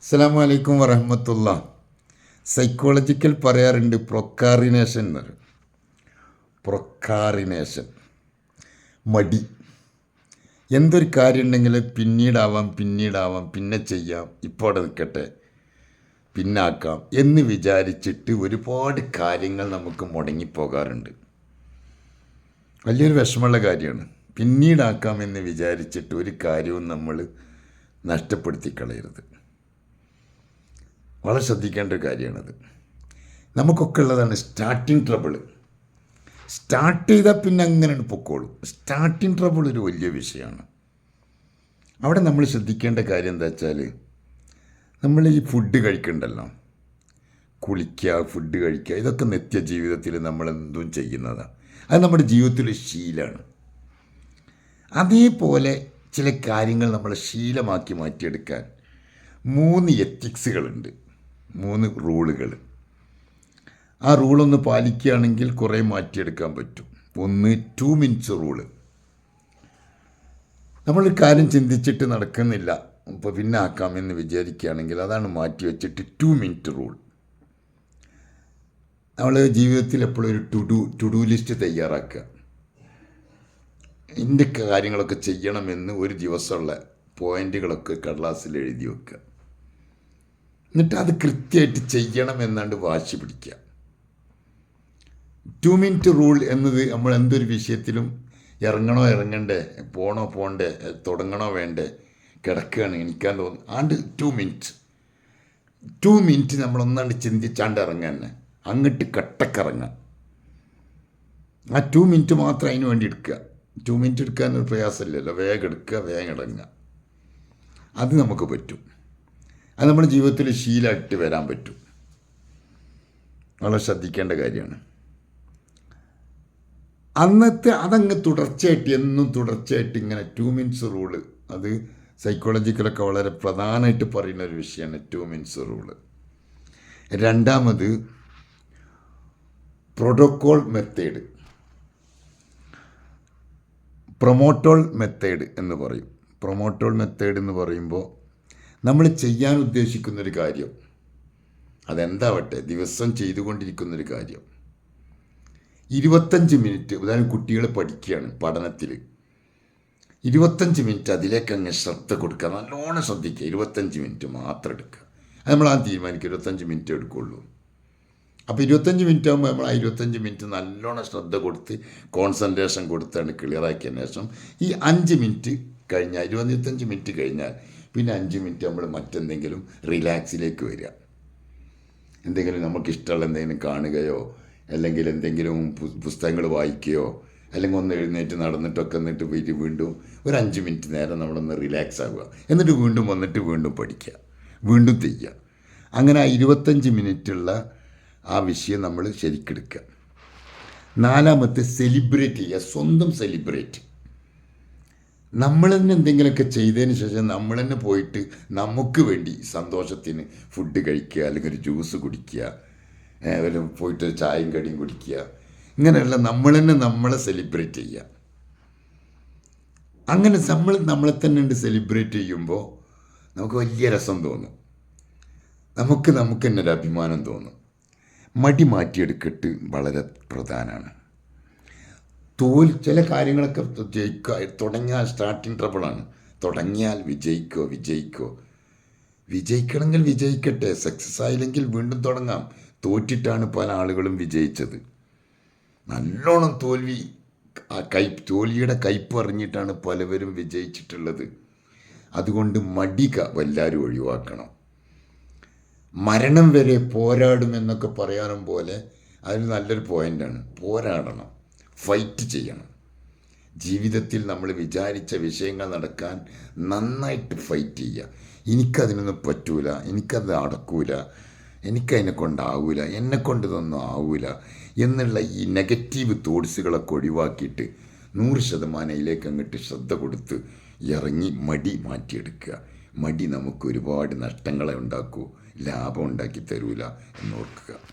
അസ്സലാമു അലൈക്കും വറഹ്മത്തുള്ള. സൈക്കോളജിക്കൽ പറയാറുണ്ട് പ്രൊക്കാറിനേഷൻ എന്നൊരു പ്രൊക്കാറിനേഷൻ, മടി. എന്തൊരു കാര്യം ഉണ്ടെങ്കിൽ പിന്നീടാവാം, പിന്നെ ചെയ്യാം, ഇപ്പോൾ അവിടെ നിൽക്കട്ടെ, പിന്നാക്കാം എന്ന് വിചാരിച്ചിട്ട് ഒരുപാട് കാര്യങ്ങൾ നമുക്ക് മുടങ്ങിപ്പോകാറുണ്ട്. വലിയൊരു വിഷമമുള്ള കാര്യമാണ്. പിന്നീടാക്കാമെന്ന് വിചാരിച്ചിട്ട് ഒരു കാര്യവും നമ്മൾ നഷ്ടപ്പെടുത്തി കളയരുത്. വളരെ ശ്രദ്ധിക്കേണ്ട ഒരു കാര്യമാണത്. നമുക്കൊക്കെ ഉള്ളതാണ് സ്റ്റാർട്ടിങ് ട്രബിൾ. സ്റ്റാർട്ട് ചെയ്താൽ പിന്നെ അങ്ങനെ പൊക്കോളും. സ്റ്റാർട്ടിങ് ട്രബിൾ ഒരു വലിയ വിഷയമാണ്. അവിടെ നമ്മൾ ശ്രദ്ധിക്കേണ്ട കാര്യം എന്താ വെച്ചാൽ, നമ്മൾ ഈ ഫുഡ് കഴിക്കണ്ടല്ലോ, കുളിക്കുക, ഫുഡ് കഴിക്കുക, ഇതൊക്കെ നിത്യജീവിതത്തിൽ നമ്മളെന്തും ചെയ്യുന്നതാണ്. അത് നമ്മുടെ ജീവിതത്തിൽ ശീലമാണ്. അതേപോലെ ചില കാര്യങ്ങൾ നമ്മൾ ശീലമാക്കി മാറ്റിയെടുക്കാൻ 3 എത്തിക്സുകളുണ്ട്, 3 റൂളുകൾ. ആ റൂളൊന്ന് പാലിക്കുകയാണെങ്കിൽ കുറേ മാറ്റിയെടുക്കാൻ പറ്റും. ഒന്ന് 2 മിനിറ്റ്സ് റൂള്. നമ്മളൊരു കാര്യം ചിന്തിച്ചിട്ട് നടക്കുന്നില്ല, ഇപ്പോൾ പിന്നെ ആക്കാമെന്ന് വിചാരിക്കുകയാണെങ്കിൽ അതാണ് മാറ്റി വെച്ചിട്ട് 2 മിനിറ്റ് റൂൾ. നമ്മൾ ജീവിതത്തിൽ എപ്പോഴും ഒരു ടു ഡു ലിസ്റ്റ് തയ്യാറാക്കുക. ഇന്ന കാര്യങ്ങളൊക്കെ ചെയ്യണമെന്ന് ഒരു ദിവസമുള്ള പോയിന്റുകളൊക്കെ കടലാസിൽ എഴുതി വെക്കുക. എന്നിട്ട് അത് കൃത്യമായിട്ട് ചെയ്യണമെന്നാണ്ട് വാശി പിടിക്കുക. 2 മിനിറ്റ് റൂൾ എന്നത് നമ്മൾ എന്തൊരു വിഷയത്തിലും ഇറങ്ങണോ ഇറങ്ങണ്ടേ, പോണോ പോണ്ടേ, തുടങ്ങണോ വേണ്ടേ, കിടക്കുകയാണ് എണീക്കാൻ തോന്നുന്നു, ആണ്ട് 2 മിനിറ്റ് നമ്മളൊന്നാണ്ട് ചിന്തിച്ചാണ്ട് ഇറങ്ങാൻ തന്നെ, അങ്ങോട്ട് കട്ടക്കിറങ്ങാം. ആ 2 മിനിറ്റ് മാത്രം അതിന് വേണ്ടി എടുക്കുക. 2 മിനിറ്റ് എടുക്കാനൊരു പ്രയാസമില്ലല്ലോ, വേഗം എടുക്കുക, വേഗം ഇറങ്ങുക. അത് നമുക്ക് പറ്റും. അത് നമ്മുടെ ജീവിതത്തിൽ ശീലമായിട്ട് വരാൻ പറ്റും. വളരെ ശ്രദ്ധിക്കേണ്ട കാര്യമാണ്. അന്നത്തെ അതങ്ങ് തുടർച്ചയായിട്ട്, എന്നും തുടർച്ചയായിട്ട് ഇങ്ങനെ 2 മിനിറ്റ്സ് റൂള്, അത് സൈക്കോളജിക്കലൊക്കെ വളരെ പ്രധാനമായിട്ട് പറയുന്ന ഒരു വിഷയമാണ് 2 മിനിറ്റ്സ് റൂള്. രണ്ടാമത് പ്രോട്ടോക്കോൾ മെത്തേഡ്, പ്രൊമോട്ടോൾ മെത്തേഡ് എന്ന് പറയും. പ്രൊമോട്ടോൾ മെത്തേഡ് എന്ന് പറയുമ്പോൾ നമ്മൾ ചെയ്യാൻ ഉദ്ദേശിക്കുന്നൊരു കാര്യം, അതെന്താവട്ടെ, ദിവസം ചെയ്തുകൊണ്ടിരിക്കുന്നൊരു കാര്യം, 25 മിനിറ്റ്, ഉദാഹരണം കുട്ടികൾ പഠിക്കുകയാണ്, പഠനത്തിൽ 25 മിനിറ്റ് അതിലേക്ക് അങ്ങ് ശ്രദ്ധ കൊടുക്കുക, നല്ലോണം ശ്രദ്ധിക്കുക. 25 മിനിറ്റ് മാത്രം എടുക്കുക. അത് നമ്മൾ തീരുമാനിക്കുക 25 മിനിറ്റ് എടുക്കുള്ളൂ. അപ്പോൾ 25 മിനിറ്റ് ആകുമ്പോൾ നമ്മൾ ആ 25 മിനിറ്റ് നല്ലോണം ശ്രദ്ധ കൊടുത്ത് കോൺസെൻട്രേഷൻ കൊടുത്താണ് ക്ലിയറാക്കിയതിന് ശേഷം ഈ 5 മിനിറ്റ് കഴിഞ്ഞാൽ, 25 മിനിറ്റ് കഴിഞ്ഞാൽ പിന്നെ 5 മിനിറ്റ് നമ്മൾ മറ്റെന്തെങ്കിലും റിലാക്സിലേക്ക് വരിക. എന്തെങ്കിലും നമുക്ക് ഇഷ്ടമുള്ള എന്തെങ്കിലും കാണുകയോ, അല്ലെങ്കിൽ എന്തെങ്കിലും പുസ്തകങ്ങൾ വായിക്കുകയോ, അല്ലെങ്കിൽ ഒന്ന് എഴുന്നേറ്റ് നടന്നിട്ടൊക്കെ എന്നിട്ട് പോയിട്ട് വീണ്ടും ഒരു 5 മിനിറ്റ് നേരം നമ്മളൊന്ന് റിലാക്സ് ആവുക. എന്നിട്ട് വീണ്ടും വന്നിട്ട് വീണ്ടും പഠിക്കുക, വീണ്ടും ചെയ്യുക. അങ്ങനെ ആ 25 മിനിറ്റുള്ള ആ വിഷയം നമ്മൾ ശരിക്കെടുക്കുക. നാലാമത്തെ സെലിബ്രേറ്റ് ചെയ്യുക, സ്വന്തം സെലിബ്രേറ്റ്. നമ്മൾ തന്നെ എന്തെങ്കിലുമൊക്കെ ചെയ്തതിന് ശേഷം നമ്മൾ തന്നെ പോയിട്ട് നമുക്ക് വേണ്ടി സന്തോഷത്തിന് ഫുഡ് കഴിക്കുക, അല്ലെങ്കിൽ ഒരു ജ്യൂസ് കുടിക്കുക, പോയിട്ട് ചായയും കടിയും കുടിക്കുക. ഇങ്ങനെയുള്ള നമ്മൾ തന്നെ നമ്മളെ സെലിബ്രേറ്റ് ചെയ്യുക. അങ്ങനെ നമ്മളെ തന്നെ ഉണ്ട് സെലിബ്രേറ്റ് ചെയ്യുമ്പോൾ നമുക്ക് വലിയ രസം തോന്നും. നമുക്ക് തന്നെ ഒരു അഭിമാനം തോന്നും. മടി മാറ്റിയെടുക്കട്ട് വളരെ പ്രധാനമാണ്. ചില കാര്യങ്ങളൊക്കെ തുടങ്ങിയാൽ സ്റ്റാർട്ടിങ് ട്രബിളാണ്. തുടങ്ങിയാൽ വിജയിക്കണമെങ്കിൽ വിജയിക്കട്ടെ, സക്സസ് ആയില്ലെങ്കിൽ വീണ്ടും തുടങ്ങാം. തോറ്റിട്ടാണ് പല ആളുകളും വിജയിച്ചത്. നല്ലോണം തോൽവിയുടെ കയ്പ് അറിഞ്ഞിട്ടാണ് പലവരും വിജയിച്ചിട്ടുള്ളത്. അതുകൊണ്ട് എല്ലാവരും ഒഴിവാക്കണം. മരണം വരെ പോരാടുമെന്നൊക്കെ പറയാനും പോലെ അതിന് നല്ലൊരു പോയിൻ്റാണ്. പോരാടണം, ഫൈറ്റ് ചെയ്യണം. ജീവിതത്തിൽ നമ്മൾ വിചാരിച്ച വിഷയങ്ങൾ നടക്കാൻ നന്നായിട്ട് ഫൈറ്റ് ചെയ്യുക. എനിക്കതിനൊന്നും പറ്റൂല, എനിക്കത് നടക്കൂല, എനിക്കതിനെ കൊണ്ടാവൂല, എന്നെക്കൊണ്ട് ഇതൊന്നും ആവൂല എന്നുള്ള ഈ നെഗറ്റീവ് തോട്ട്സുകളൊക്കെ ഒഴിവാക്കിയിട്ട് 100% അതിലേക്ക് അങ്ങോട്ട് ശ്രദ്ധ കൊടുത്ത് ഇറങ്ങി മടി മാറ്റിയെടുക്കുക. മടി നമുക്ക് ഒരുപാട് നഷ്ടങ്ങളെ ഉണ്ടാക്കൂ, ലാഭം ഉണ്ടാക്കി തരൂല എന്നോർക്കുക.